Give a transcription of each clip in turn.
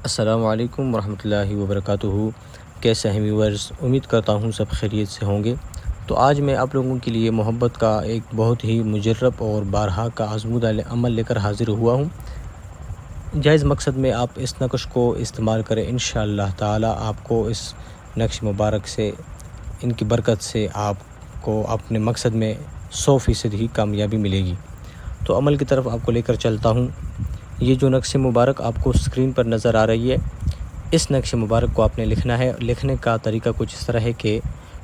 السلام علیکم ورحمۃ اللہ وبرکاتہ۔ کیسے ہیں ویورز؟ امید کرتا ہوں سب خیریت سے ہوں گے۔ تو آج میں آپ لوگوں کے لیے محبت کا ایک بہت ہی مجرب اور بارہا کا آزمودہ عمل لے کر حاضر ہوا ہوں۔ جائز مقصد میں آپ اس نقش کو استعمال کریں، انشاءاللہ تعالی آپ کو اس نقش مبارک سے، ان کی برکت سے آپ کو اپنے مقصد میں 100% ہی کامیابی ملے گی۔ تو عمل کی طرف آپ کو لے کر چلتا ہوں۔ یہ جو نقش مبارک آپ کو اسکرین پر نظر آ رہی ہے، اس نقش مبارک کو آپ نے لکھنا ہے۔ لکھنے کا طریقہ کچھ اس طرح ہے کہ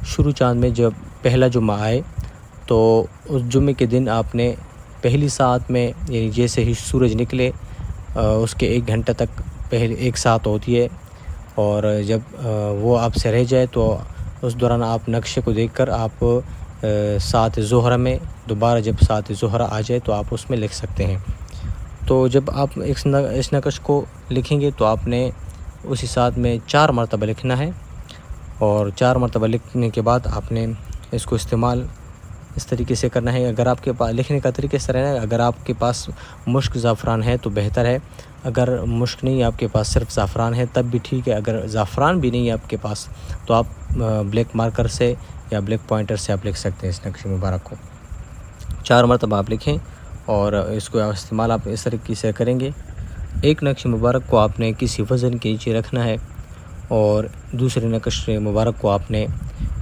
شروع چاند میں جب پہلا جمعہ آئے تو اس جمعے کے دن آپ نے پہلی ساعت میں، یعنی جیسے ہی سورج نکلے اس کے 1 گھنٹہ تک پہلے 1 ساعت ہوتی ہے، اور جب وہ آپ سے رہ جائے تو اس دوران آپ نقشے کو دیکھ کر آپ ساعت ظہر میں دوبارہ جب ساعت ظہر آ جائے تو آپ اس میں لکھ سکتے ہیں۔ تو جب آپ اس نقش کو لکھیں گے تو آپ نے اسی ساتھ میں 4 مرتبہ لکھنا ہے، اور 4 مرتبہ لکھنے کے بعد آپ نے اس کو استعمال اس طریقے سے کرنا ہے۔ اگر آپ کے پاس لکھنے کا طریقہ اس طرح ہے، اگر آپ کے پاس مشک زعفران ہے تو بہتر ہے، اگر مشک نہیں، آپ کے پاس صرف زعفران ہے تب بھی ٹھیک ہے، اگر زعفران بھی نہیں ہے آپ کے پاس تو آپ بلیک مارکر سے یا بلیک پوائنٹر سے آپ لکھ سکتے ہیں اس نقش مبارک کو۔ 4 مرتبہ آپ لکھیں اور اس کو استعمال آپ اس طریقے سے کریں گے۔ ایک نقش مبارک کو آپ نے کسی وزن کے نیچے رکھنا ہے، اور دوسرے نقش مبارک کو آپ نے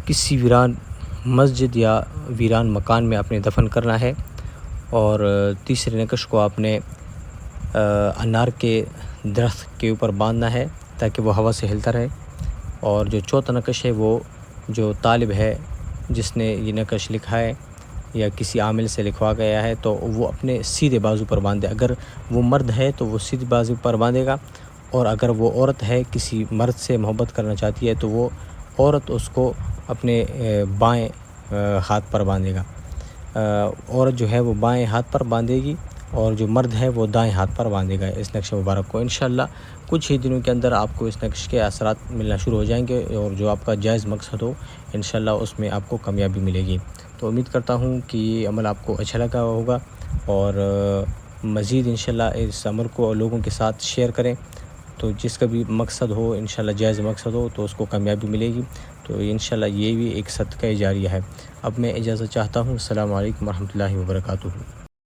کسی ویران مسجد یا ویران مکان میں آپ نے دفن کرنا ہے، اور تیسرے نقش کو آپ نے انار کے درخت کے اوپر باندھنا ہے تاکہ وہ ہوا سے ہلتا رہے، اور جو چوتھا نقش ہے وہ جو طالب ہے جس نے یہ نقش لکھا ہے یا کسی عامل سے لکھوا گیا ہے تو وہ اپنے سیدھے بازو پر باندھے۔ اگر وہ مرد ہے تو وہ سیدھے بازو پر باندھے گا، اور اگر وہ عورت ہے کسی مرد سے محبت کرنا چاہتی ہے تو وہ عورت اس کو اپنے بائیں ہاتھ پر باندھے گا۔ عورت جو ہے وہ بائیں ہاتھ پر باندھے گی، اور جو مرد ہے وہ دائیں ہاتھ پر باندھے گا اس نقش مبارک کو۔ انشاءاللہ کچھ ہی دنوں کے اندر آپ کو اس نقش کے اثرات ملنا شروع ہو جائیں گے، اور جو آپ کا جائز مقصد ہو انشاءاللہ اس میں آپ کو کامیابی ملے گی۔ تو امید کرتا ہوں کہ یہ عمل آپ کو اچھا لگا ہوگا، اور مزید انشاءاللہ اس عمل کو لوگوں کے ساتھ شیئر کریں، تو جس کا بھی مقصد ہو انشاءاللہ جائز مقصد ہو تو اس کو کامیابی ملے گی۔ تو انشاءاللہ یہ بھی ایک صدقہ جاریہ ہے۔ اب میں اجازت چاہتا ہوں۔ السلام علیکم ورحمۃ اللہ وبرکاتہ۔